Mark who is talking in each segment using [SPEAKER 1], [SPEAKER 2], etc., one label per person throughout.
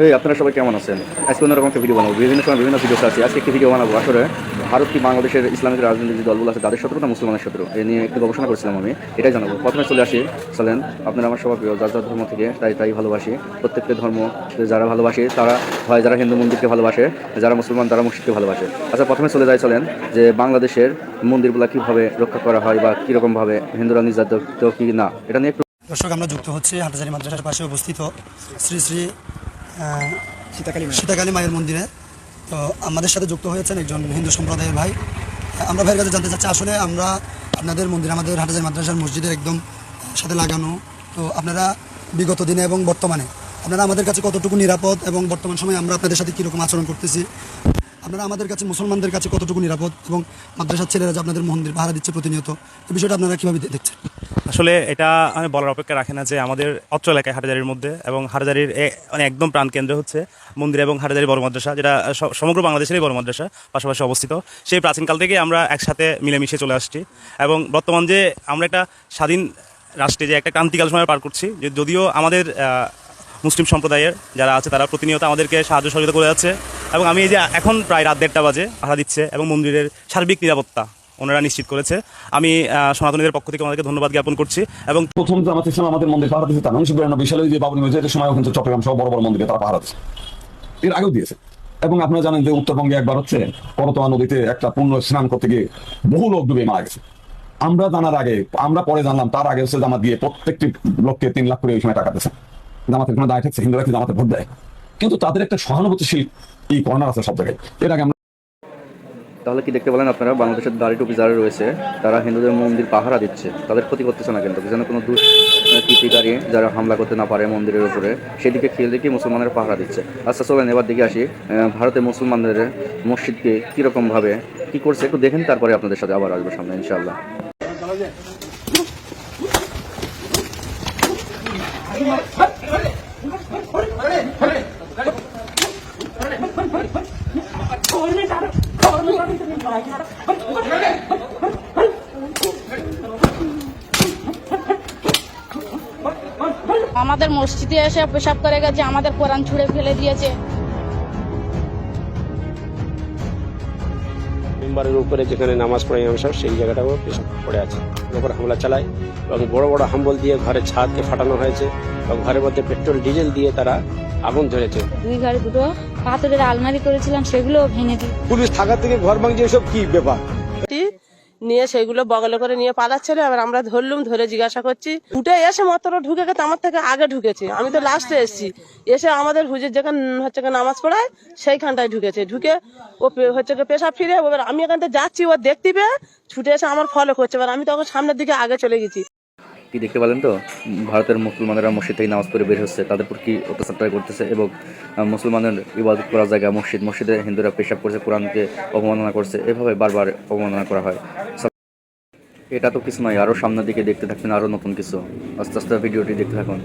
[SPEAKER 1] এই আপনারা সবাই কেমন আছেন? আজকে অন্যরকম একটা ভিডিও বানাবো। বিভিন্ন সময় বিভিন্ন ভিডিও আছে। আজকে একটি ভিডিও বানাবো আসলে ভারত কি বাংলাদেশের ইসলামিক রাজনৈতিক যে দলগুলো আছে তাদের শত্রু না মুসলমানের শত্রু, এ নিয়ে একটু গবেষণা করছিলাম আমি। এটাই জানাবো। প্রথমে চলে আসি, চলেন। আপনারা আমার সবার প্রিয়, যার যার ধর্ম থেকে তাই ভালোবাসি। প্রত্যেকটা ধর্ম যারা ভালোবাসে তারা হয় যারা হিন্দু মন্দিরকে ভালোবাসে, যারা মুসলমান তারা মসজিদকে ভালোবাসে। আচ্ছা, প্রথমে চলে যায়, চলেন যে বাংলাদেশের মন্দিরগুলো কীভাবে রক্ষা করা হয় বা কীরকমভাবে হিন্দুরা নির্যাতিত কি না, এটা নিয়ে একটু।
[SPEAKER 2] দর্শক, আমরা যুক্ত হচ্ছি হাটহাজারী মাদ্রাসার পাশে অবস্থিত শ্রী শ্রী সীতাকালী মায়ের মন্দিরে। তো আমাদের সাথে যুক্ত হয়েছেন একজন হিন্দু সম্প্রদায়ের ভাই। আমরা ভাইয়ের কাছে জানতে চাচ্ছি, আসলে আমরা আপনাদের মন্দির আমাদের হাটহাজারী মাদ্রাসার মসজিদের একদম সাথে লাগানো। তো আপনারা বিগত দিনে এবং বর্তমানে আপনারা আমাদের কাছে কতটুকু নিরাপদ, এবং বর্তমান সময়ে আমরা আপনাদের সাথে কীরকম আচরণ করতেছি, আপনারা আমাদের কাছে মুসলমানদের কাছে কতটুকু নিরাপদ, এবং মাদ্রাসার ছেলেরা যে আপনাদের মন্দির ভাড়া দিচ্ছে প্রতিনিয়ত, এই বিষয়টা আপনারা কীভাবে দেখছেন?
[SPEAKER 3] আসলে এটা আমি বলার অপেক্ষা রাখে না যে আমাদের অত্র এলাকায় হাটহাজারীর মধ্যে এবং হাটহাজারীর মানে একদম প্রাণকেন্দ্র হচ্ছে মন্দির এবং হাটহাজারী বড় মাদ্রাসা, যেটা সমগ্র বাংলাদেশেরই বড় মাদ্রাসা পাশাপাশি অবস্থিত। সেই প্রাচীনকাল থেকেই আমরা একসাথে মিলেমিশে চলে আসছি, এবং বর্তমান যে আমরা একটা স্বাধীন রাষ্ট্রে যে একটা ক্রান্তিকাল সময় পার করছি, যে যদিও আমাদের মুসলিম সম্প্রদায়ের যারা আছে তারা প্রতিনিয়ত আমাদেরকে সাহায্য সহযোগিতা করে যাচ্ছে, এবং আমি এই যে এখন প্রায় রাত 1:30 বাজে ভাড়া দিচ্ছে, এবং মন্দিরের সার্বিক নিরাপত্তা ওনারা নিশ্চিত করেছে। আমি সনাতনীদের পক্ষ থেকে আমাদেরকে ধন্যবাদ জ্ঞাপন করছি। এবং
[SPEAKER 4] প্রথম জামাত ইসলাম আমাদের মন্দির পাহারা দিয়েছে, 1992 সালে যে বাবরি মসজিদের সময় কিন্তু চট্টগ্রাম সহ বড় বড় মন্দিরে তারা পাহারা দিয়েছে, এর আগেও দিয়েছে। এবং আপনারা জানেন যে উত্তরবঙ্গে একবার হচ্ছে করতোয়া নদীতে একটা পূর্ণ স্নান করতে গিয়ে বহু লোক ডুবে মারা গেছে। আমরা জানার আগে, আমরা পরে জানলাম, তার আগে হচ্ছে জামাত দিয়ে প্রত্যেকটি লোককে 3 লাখ করে ওই সময় টাকা দিয়েছে। জামাতের কোনো দায় থাকছে? হিন্দুরা কি জামাতে ভোট দেয়? কিন্তু তাদের একটা সহানুভূতিশীল এই কর্নার আছে সব জায়গায়। এর আগে
[SPEAKER 1] তাহলে কি দেখতে পেলেন আপনারা, বাংলাদেশের দাড়ি টুপি যারা রয়েছে তারা হিন্দুদের মন্দির পাহারা দিচ্ছে, তাদের ক্ষতি করতেছে না, কিন্তু যেন কোনো দুষ্কৃতিকারী যারা হামলা করতে না পারে মন্দিরের উপরে, সেদিকে খেয়াল রেখে মুসলমানের পাহারা দিচ্ছে। আচ্ছা চলেন এবার দিকে আসি, ভারতের মুসলমানদের মসজিদকে কীরকমভাবে কী করছে একটু দেখেন, তারপরে আপনাদের সাথে আবার আসবো সামনে ইনশাআল্লাহ।
[SPEAKER 5] আমাদের মসজিদে এসে পেশাব করে গেছে, আমাদের কোরআন ছুঁড়ে ফেলে দিয়েছে।
[SPEAKER 6] মেম্বারের উপরে যেখানে নামাজ পড়ে ইমাম সাহেব, সেই জায়গাটাও পেশাব পড়ে আছে। ওপর হামলা চালায় এবং বড় বড় হাম্বল দিয়ে ঘরের ছাদকে ফাটানো হয়েছে, এবং ঘরের মধ্যে পেট্রোল ডিজেল দিয়ে তারা আগুন ধরেছে।
[SPEAKER 5] 2 ঘরে 2টো পাথরের আলমারি করেছিলাম, সেগুলো ভেঙে দিই।
[SPEAKER 6] পুলিশ থাকা থেকে ঘর ভাঙছে, এসব কি ব্যাপার?
[SPEAKER 7] নিয়ে সেইগুলো বগলে করে নিয়ে পালাচ্ছিল। এবার আমরা ধরলুম, ধরে জিজ্ঞাসা করছি, উঠে এসে মাত্র ঢুকে গেছে, আমার থেকে আগে ঢুকেছে, আমি তো লাস্টে এসেছি। এসে আমাদের হুজুর যেখানে হচ্ছে নামাজ পড়ায় সেইখানটায় ঢুকেছে। ঢুকে ও হচ্ছে পেশাব ফিরে, এবার আমি এখান থেকে যাচ্ছি, ও দেখতে পেয়ে ছুটে এসে আমার ফলো করছে। এবার আমি তখন সামনের দিকে আগে চলে গেছি।
[SPEAKER 1] কি দেখতে পেলেন তো, ভারতের মুসলমানেরা মসজিদ থেকে নামাজ পড়ে বের হচ্ছে, তাদের উপর কি অত্যাচার করতেছে, এবং মুসলমানের ইবাদত করার জায়গা মসজিদে হিন্দুরা পেশাব করছে, কোরআনকে অবমাননা করছে, এভাবে বারবার অবমাননা করা হয়। এটা তো কিছু নয়, আরও সামনের দিকে দেখতে থাকবেন আরও নতুন কিছু। আস্তে আস্তে ভিডিওটি দেখতে থাকুন।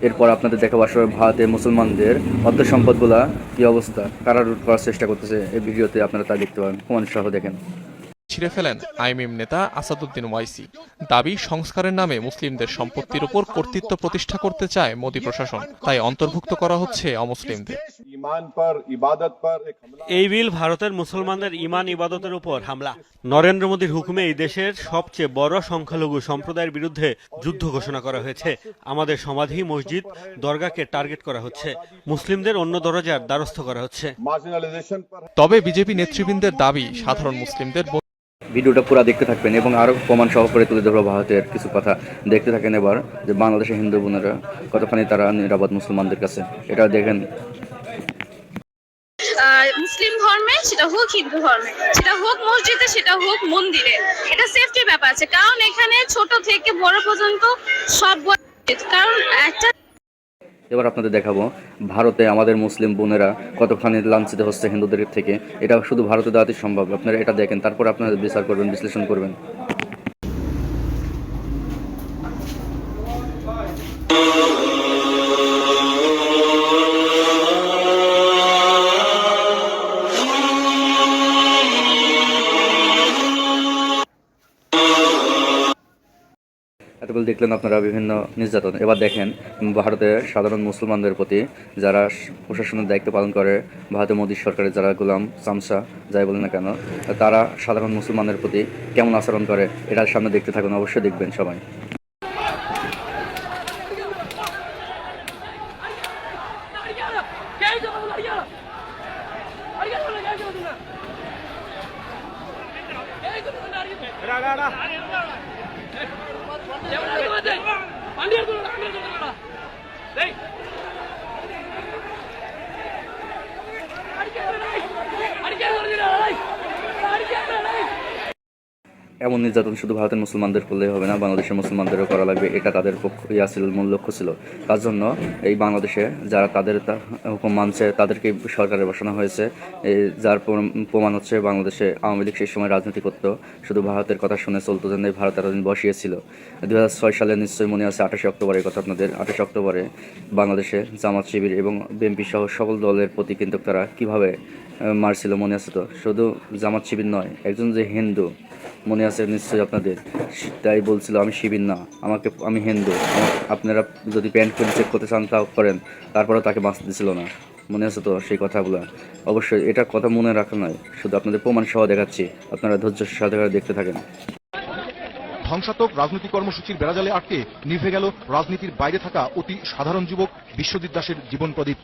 [SPEAKER 1] এরপর আপনাদের দেখাবো আসলে ভারতের মুসলমানদের অর্থ সম্পদগুলা কী অবস্থা, কারা লুট করার চেষ্টা করতেছে। এই ভিডিওতে আপনারা তা দেখতে পাবেন, প্রমাণ সহ দেখেন।
[SPEAKER 8] ছিঁড়ে ফেলেন আইএমএম নেতা আসাদুদ্দিন ওয়াইসি। দাবি, সংস্কারের নামে মুসলিমদের সম্পত্তির উপর কর্তৃত্ব প্রতিষ্ঠা করতে চায় মোদী প্রশাসন, তাই অন্তর্ভুক্ত করা হচ্ছে অমুসলিমদের।
[SPEAKER 9] এই বিল ভারতের মুসলমানদের ইমান ইবাদতের উপর হামলা। নরেন্দ্র মোদীর হুকুমে এই দেশের সবচেয়ে বড় সংখ্যালঘু সম্প্রদায়ের বিরুদ্ধে যুদ্ধ ঘোষণা করা হয়েছে। আমাদের সমাধি, মসজিদ, দরগাকে টার্গেট করা হচ্ছে, মুসলিমদের অন্য দরজার দ্বারস্থ করা হচ্ছে।
[SPEAKER 8] তবে বিজেপি নেতৃবৃন্দের দাবি, সাধারণ মুসলিমদের
[SPEAKER 1] ভিডিওটা পুরো দেখতে থাকবেন এবং আরও প্রমাণ সহ করে তুলে ধরবো ভারতের কিছু কথা। দেখতে থাকেন এবার যে বাংলাদেশের হিন্দু বোনেরা কতখানি তারা নিরাপদ মুসলমানদের কাছে, এটা দেখেন।
[SPEAKER 10] মুসলিম ধর্মে, সেটা হোক হিন্দু ধর্মে, সেটা হোক মসজিদে, সেটা হোক মন্দিরে, এটা সেফটির ব্যাপার আছে। কারণ এখানে ছোট থেকে বড় পর্যন্ত সব, কারণ একটা।
[SPEAKER 1] এবার আপনাদের দেখাবো ভারতে আমাদের মুসলিম বোনেরা কতখানি লাঞ্ছিত হচ্ছে হিন্দুদের থেকে। এটা শুধু ভারতে দেওয়াতে সম্ভব। আপনারা এটা দেখেন, তারপর আপনারা বিচার করবেন, বিশ্লেষণ করবেন। এত এতক্ষণ দেখলেন আপনারা বিভিন্ন নির্যাতন। এবার দেখেন ভারতের সাধারণ মুসলমানদের প্রতি যারা প্রশাসনের দায়িত্ব পালন করে, ভারতের মোদী সরকারের যারা গোলাম চামচা যাই বলেন না কেন, তারা সাধারণ মুসলমানদের প্রতি কেমন আচরণ করে এটার সামনে দেখতে থাকুন, অবশ্যই দেখবেন সবাই। এমন নির্যাতন শুধু ভারতের মুসলমানদের করলেই হবে না, বাংলাদেশের মুসলমানদেরও করা লাগবে। এটা তাদের ছিল, মূল লক্ষ্য ছিল। তার জন্য এই বাংলাদেশে যারা তাদের হুকুম মানছে তাদেরকে সরকারে বসানো হয়েছে। যার প্রমাণ হচ্ছে বাংলাদেশে আওয়ামী লীগ সেই সময় রাজনীতি করতো, শুধু ভারতের কথা শুনে চলতো, জন্য ভারত এতদিন বসিয়েছিল। 2006 সালে নিশ্চয়ই মনে আছে, 28 অক্টোবরের কথা আপনাদের। 28 অক্টোবরে বাংলাদেশে জামাত শিবির এবং বিএনপি সহ সকল দলের প্রতি কিন্তু তারা কীভাবে মারছিল মনে আছে তো? শুধু জামাত শিবির নয়, একজন যে হিন্দু মনে আছে নিশ্চয়ই আপনাদের, তাই বলছিল আমি শিবির না, আমি হিন্দু, আপনারা যদি প্যান্ট খুলে চেক করতে চান তাও করেন, তারপরেও তাকে বাঁচতে দিছিল না। মনে আছে তো সেই কথাগুলো? অবশ্যই এটা কথা মনে রাখা নয়, শুধু আপনাদের প্রমাণ সহ দেখাচ্ছি, আপনারা ধৈর্যের সাথে দেখতে থাকেন।
[SPEAKER 11] ধ্বংসাত্মক রাজনৈতিক কর্মসূচির বেড়াজালে আটকে নিভে গেল রাজনীতির বাইরে থাকা অতি সাধারণ যুবক বিশ্বজিৎ দাসের জীবন প্রদীপ।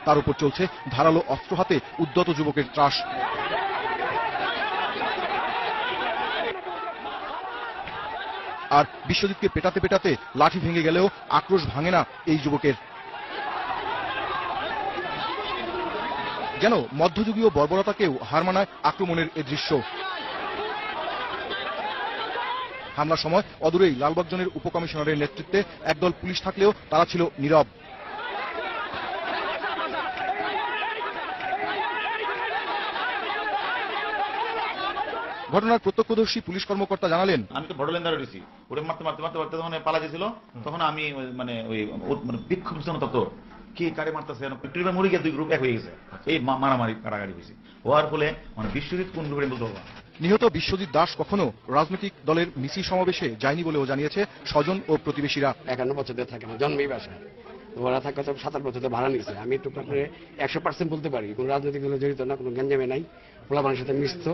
[SPEAKER 11] তার উপর চলছে ধারালো অস্ত্র হাতে উদ্যত যুবকের ত্রাস। আর বিশ্বজিৎকে পেটাতে পেটাতে লাঠি ভেঙে গেলেও আক্রোশ ভাঙে না এই যুবকের। যেন মধ্যযুগীয় বর্বরতাকেও হার মানায় আক্রমণের এ দৃশ্য। হামলার সময় অদূরেই লালবাগ জোনের উপকমিশনারের নেতৃত্বে একদল পুলিশ থাকলেও তারা ছিল নীরব। ঘটনার প্রত্যক্ষদর্শী পুলিশ কর্মকর্তা জানালেন,
[SPEAKER 12] আমি তো বড়লেন্দারে রয়েছি, ওটা মারতে মারতে মারতে মারতে যখন পালা গেছিল তখন আমি মানে ওই বিক্ষোভ জনতা তো কে কারে মারতেছে, মরে গিয়ে দুই গ্রুপ এক হয়ে গেছে, এই মারামারি কারাগারি হয়েছে, হওয়ার ফলে মানে বিশ্বজিৎ কোন গ্রুপে বলতে পারবো।
[SPEAKER 11] নিহত বিশ্বজিৎ দাস কখনো রাজনৈতিক দলের মিছিল সমাবেশে যায়নি বলেও জানিয়েছে স্বজন ও প্রতিবেশীরা।
[SPEAKER 13] 51 বছর ধরে থাকে না, জন্মেই বাসা, ওরা থাকা তো 7 বছর ধরে ভাড়া নিয়েছে। আমি একটু 100% বলতে পারি কোন রাজনৈতিক দলে জড়িত না, কোনো গ্যাঞ্জামে নাই, পোলাপানের সাথে মিশত,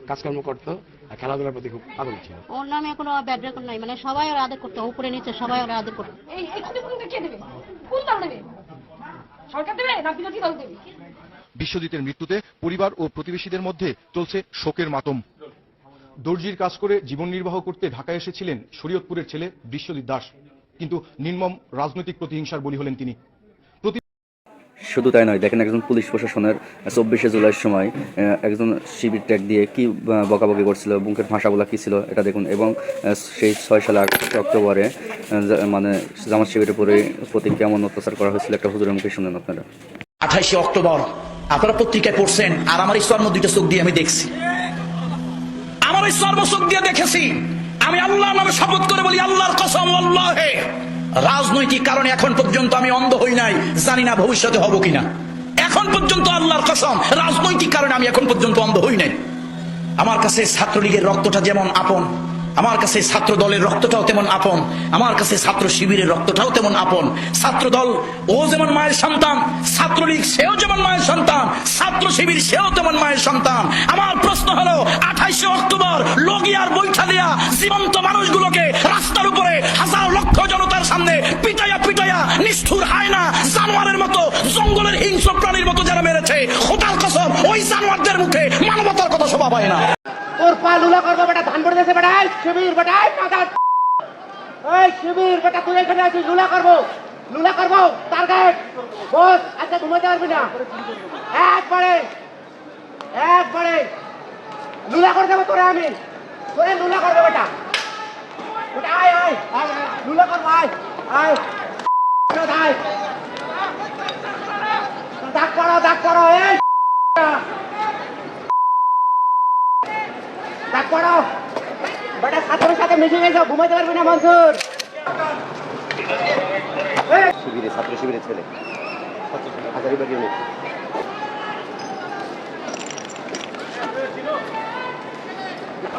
[SPEAKER 13] কাজকর্ম করতো, আর খেলাধুলার প্রতি খুব পাগল ছিল।
[SPEAKER 5] ওর নামে কোনো ব্যাড রেকর্ড নাই, মানে সবাই ওরা আদর করতো, উপরে নিচে সবাই ওরা আদর করতো।
[SPEAKER 11] বিশ্বজিতের মৃত্যুতে পরিবার ও প্রতিবেশীদের মধ্যে চলছে শোকের মাতম। দর্জির কাজ করে জীবন নির্বাহ করতে ঢাকায় এসেছিলেন শরীয়তপুরের ছেলে বিশ্বজিৎ দাস, কিন্তু নির্মম রাজনৈতিক প্রতিহিংসার বলি হলেন তিনি।
[SPEAKER 1] শুধু তাই নয়, দেখেন একজন পুলিশ প্রশাসনের 24শে জুলাইয়ের সময় একজন শিবির ট্যাগ দিয়ে কি বকাবকি করছিল, বুকের ভাষাগুলো কী ছিল এটা দেখুন। এবং সেই 6 সালে অক্টোবরে মানে জামাত শিবিরের প্রতি কেমন অত্যাচার করা হয়েছিল একটা হুজুরের মুখে শুনেন আপনারা।
[SPEAKER 14] 28শে অক্টোবর আপনারা পত্রিকায় পড়ছেন, আর আমার এই চর্ম দুইটা চোখ দিয়ে আমি দেখছি, আমার এই চর্ম চোখ দিয়ে দেখেছি। আমি আল্লাহর নামে শপথ করে বলি, আল্লাহর কসম, আল্লাহে রাজনৈতিক কারণে এখন পর্যন্ত আমি অন্ধ হই নাই, জানি না ভবিষ্যতে হব কিনা। এখন পর্যন্ত আল্লাহর কসম, রাজনৈতিক কারণে আমি এখন পর্যন্ত অন্ধ হই নাই। আমার কাছে ছাত্রলীগের রক্তটা যেমন আপন, আমার কাছে ছাত্র দলের রক্তটাও তেমন আপন, আমার কাছে ছাত্র শিবিরের রক্তটাও তেমন আপন। ছাত্র দল ও যেমন মায়ের সন্তান, ছাত্রলীগ সেও যেমন মায়ের সন্তান, ছাত্র শিবির সেও তেমন মায়ের সন্তান। আমার প্রশ্ন হলো, 28শে অক্টোবর লগিয়ার বৈঠা দেয়া জীবন্ত মানুষগুলোকে রাস্তার উপরে হাজার লক্ষ জনতার সামনে পিটাইয়া পিটাইয়া নিষ্ঠুর হায়না জানোয়ারের মতো, জঙ্গলের হিংস্র প্রাণীর মতো যারা মেরেছে, খোদার কসম ওই জানোয়ারদের মুখে মানবতার কথা শোভা পায় না।
[SPEAKER 15] তোর পা লুলা করবো বেটা, ধান পড়ে গেছে বেটা, শিবির বেটা, এই শিবির বেটা, তুই এখানে আছিস, লুলা করবো টার্গেট বস। আচ্ছা ঘুমাতে পারবি না, একবারে লুলা করে দেবো তোরে, আমি তোরে লুলা করবো বেটা, আয় আয় লুলা করবো, আয় আয় দাগ করো এই দাগ করো বেটা, ছাত্রের সাথে মিশে গেছো, ঘুমাতে পারবি না মনসুর।
[SPEAKER 12] ছাত্র শিবিরের ছেলে হাজারিবাগের মেয়ে।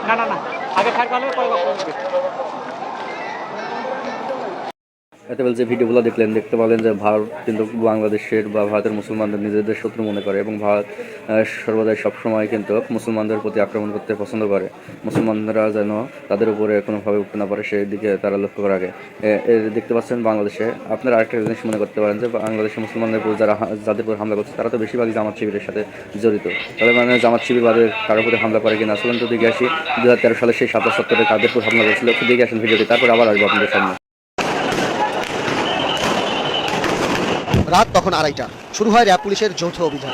[SPEAKER 15] না আগে
[SPEAKER 1] এতবেল যে ভিডিওগুলো দেখলেন, দেখতে পাবেন যে ভারত কিন্তু বাংলাদেশের বা ভারতের মুসলমানদের নিজেদের শত্রু মনে করে এবং ভারত সর্বদাই সবসময় কিন্তু মুসলমানদের প্রতি আক্রমণ করতে পছন্দ করে। মুসলমানরা যেন তাদের উপরে কোনোভাবে উঠতে না পারে সেই দিকে তারা লক্ষ্য করে আগে। দেখতে পাচ্ছেন বাংলাদেশে আপনারা আরেকটা জিনিস মনে করতে পারেন যে বাংলাদেশের মুসলমানদের উপর যাদের উপর হামলা করছে তারা তো বেশিরভাগই জামাত শিবিরের সাথে জড়িত। তবে মানে জামাত শিবির বাদের কারোর উপরে হামলা করে কিনা আসলে তো দিকে আসি 2013 সালে সেই 77 কাদের উপর হামলা করেছিল, একটু দেখে আসেন ভিডিওটি, তারপর আবার আসবো আপনাদের সামনে।
[SPEAKER 16] রাত তখন 2:30 শুরু হয় র্যাব পুলিশের যৌথ অভিযান।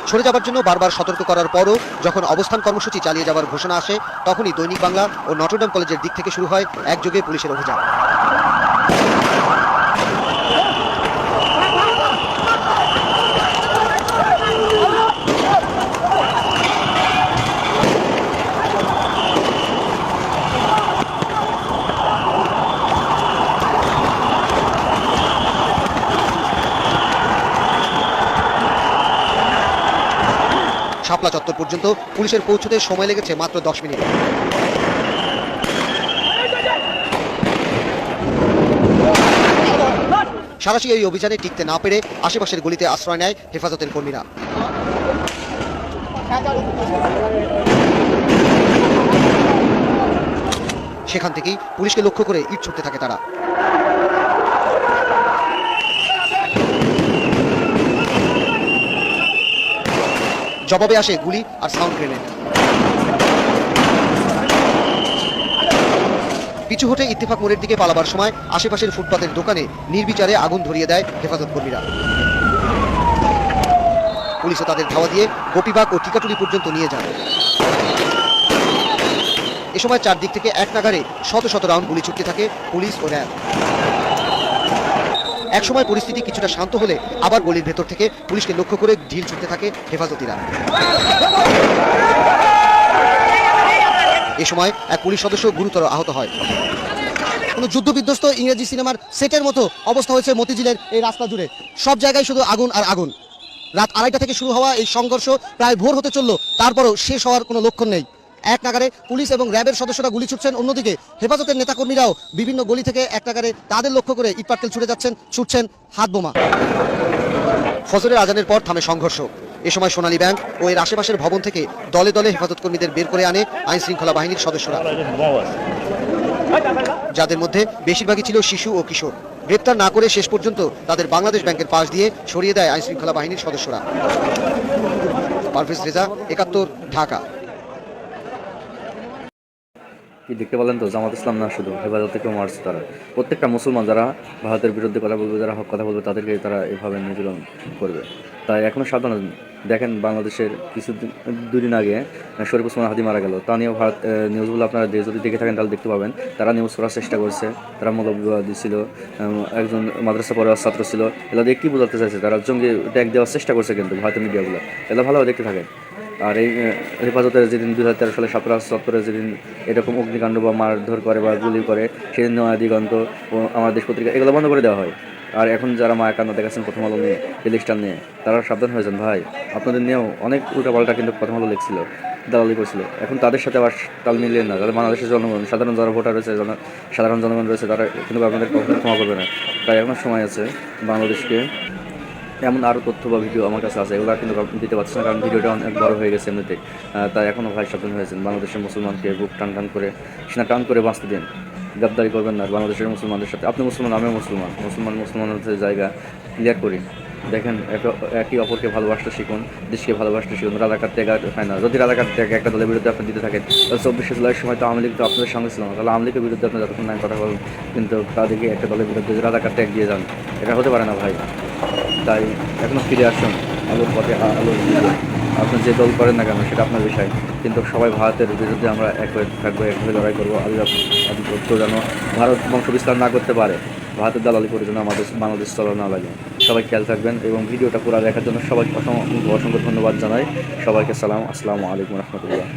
[SPEAKER 16] সরে যাবার জন্য বারবার সতর্ক করার পরও যখন অবস্থান কর্মসূচি চালিয়ে যাওয়ার ঘোষণা আসে, তখনই দৈনিক বাংলা ও নটরডেম কলেজের দিক থেকে শুরু হয় একযোগে পুলিশের অভিযান। শাপলা চত্বর পর্যন্ত পুলিশের পৌঁছতে সময় লেগেছে মাত্র 10 মিনিট। সারাশি এই অভিযানে টিকতে না পেরে আশেপাশের গলিতে আশ্রয় নেয় হেফাজতের কর্মীরা। সেখান থেকেই পুলিশকে লক্ষ্য করে ইট ছুটতে থাকে তারা। জবাবে আসে গুলি আর সাউন্ড গ্রেনেড। পিছু হটে ইত্তেফাক মোড়ের দিকে পালাবার সময় আশেপাশের ফুটপাতের দোকানে নির্বিচারে আগুন ধরিয়ে দেয় হেফাজত কর্মীরা। পুলিশও তাদের ধাওয়া দিয়ে গোপীবাগ ও টিকাটুলি পর্যন্ত নিয়ে যায়। এ সময় চারদিক থেকে এক নাগাড়ে শত শত রাউন্ড গুলি ছুটতে থাকে পুলিশ ও র্যাব। একসময় পরিস্থিতি কিছুটা শান্ত হলে আবার গলির ভেতর থেকে পুলিশকে লক্ষ্য করে ঢিল ছুটতে থাকে হেফাজতিরা। এ সময় এক পুলিশ সদস্য গুরুতর আহত হয়। কোনো যুদ্ধবিধ্বস্ত ইংরেজি সিনেমার সেটের মতো অবস্থা হয়েছে মতিঝিলের এই রাস্তা জুড়ে। সব জায়গায় শুধু আগুন আর আগুন। রাত 2:30 থেকে শুরু হওয়া এই সংঘর্ষ প্রায় ভোর হতে চলল, তারপরও শেষ হওয়ার কোনো লক্ষণ নেই। এক নাগারে পুলিশ এবং র্যাবের সদস্যরা গুলি ছুটছেন, অন্যদিকে হেফাজতের নেতাকর্মীরাও বিভিন্ন গলি থেকে এক নাগারে তাদের লক্ষ্য করে ইটপাটকেল ছুটে যাচ্ছেন, ছুটছেন হাত বোমা। ফজরের আজানের পর থামে সংঘর্ষ। এ সময় সোনালী ব্যাংক ও এর আশেপাশের ভবন থেকে দলে দলে হেফাজত কর্মীদের বের করে আনে আইন শৃঙ্খলা বাহিনীর সদস্যরা, যাদের মধ্যে বেশিরভাগই ছিল শিশু ও কিশোর। গ্রেপ্তার না করে শেষ পর্যন্ত তাদের বাংলাদেশ ব্যাংকের পাশ দিয়ে সরিয়ে দেয় আইন শৃঙ্খলা বাহিনীর সদস্যরা। পারভেজ রেজা, 71, ঢাকা।
[SPEAKER 1] কি দেখতে পেলেন তো, জামাত ইসলাম না শুধু হেফাজত থেকেও মারছে তারা। প্রত্যেকটা মুসলমান যারা ভারতের বিরুদ্ধে কথা বলবে, যারা হক কথা বলবে, তাদেরকে তারা এভাবে নির্যাতন করবে। তাই এখনও সাবধান। দেখেন বাংলাদেশের দুদিন আগে শরীফ ওসমান হাদি মারা গেল, তা নিয়েও ভারত নিউজগুলো আপনারা যদি দেখে থাকেন তাহলে দেখতে পাবেন তারা নিউজ করার চেষ্টা করছে। তারা মৌলবাদী ছিল, একজন মাদ্রাসা পড়ার ছাত্র ছিল। এগুলো দিয়ে কী বোঝাতে চাইছে, তারা জঙ্গি ট্যাগ দেওয়ার চেষ্টা করছে কিন্তু ভারতের মিডিয়াগুলো। এগুলো ভালোভাবে দেখতে থাকেন। আর এই হেফাজতের যেদিন 2013 সালে শাপলা চত্বরে যেদিন এরকম অগ্নিকাণ্ড বা মারধর করে বা গুলি করে, সেদিন নয়া দিগন্ত ও আমার দেশ পত্রিকা এগুলো বন্ধ করে দেওয়া হয়। আর এখন যারা মায়ের কান্না দেখাচ্ছেন প্রথম আলো নিয়ে, টেলিস্টার নিয়ে, তারা সাবধান হয়েছেন ভাই। আপনাদের নিয়েও অনেক উল্টাপাল্টা কিন্তু প্রথম আলো লিখছিল, দালালি করছিল। এখন তাদের সাথে আবার তাল মিলিয়ে না। যারা বাংলাদেশের জনগণ, সাধারণ যারা ভোটার রয়েছে, সাধারণ জনগণ রয়েছে, তারা কিন্তু আপনাদের কখনো ক্ষমা করবে না। তাই এখন সময় আছে বাংলাদেশকে। এমন আরও তথ্য বা ভিডিও আমার কাছে আছে, এগুলো কিন্তু দিতে পারছি না কারণ ভিডিওটা অনেক বড় হয়ে গেছে এমনিতে। তাই এখনও ভাই সাবধান হয়েছেন। বাংলাদেশের মুসলমানকে বুক টান করে সিনা টান করে বাঁচতে দিন। গাদ্দারি করবেন না বাংলাদেশের মুসলমানদের সাথে। আপনি মুসলমান, আমিও মুসলমানদের জায়গা ক্লিয়ার করি। দেখেন একে অপরকে ভালোবাসতে শিখুন, দেশকে ভালোবাসতে শিখুন। রাজাকার ত্যাগ হয় না। যদি রাজাকার ত্যাগ একটা দলের বিরুদ্ধে আপনি দিতে থাকেন, তাহলে 24শে জুলাইয়ের সময় তো আওয়ামী লীগ তো আপনাদের সঙ্গে ছিল না। তাহলে আওয়ামী লীগের বিরুদ্ধে আপনি যতক্ষণ না কথা বলেন, কিন্তু তাদেরকে একটা দলের বিরুদ্ধে রাজাকার ত্যাগ দিয়ে যান, এটা হতে পারে না ভাই। তাই এখনও ফিরে আসুন আলোর পথে, আলোর দিকে। আপনি যে দল করেন না কেন সেটা আপনার বিষয়, কিন্তু সবাই ভারতের বিরুদ্ধে আমরা এক হয়ে থাকবো, একভাবে লড়াই করবো। আধিপত্য যেন ভারত বংশ বিস্তার না করতে পারে, ভারতের দালালি করে যেন আমাদের বাংলাদেশ চলা না লাগে। সবাই খেয়াল থাকবেন এবং ভিডিওটা পুরো দেখার জন্য সবাইকে অসংখ্য ধন্যবাদ জানাই। সবাইকে সালাম, আসসালামু আলাইকুম রহমতুল্লাহ।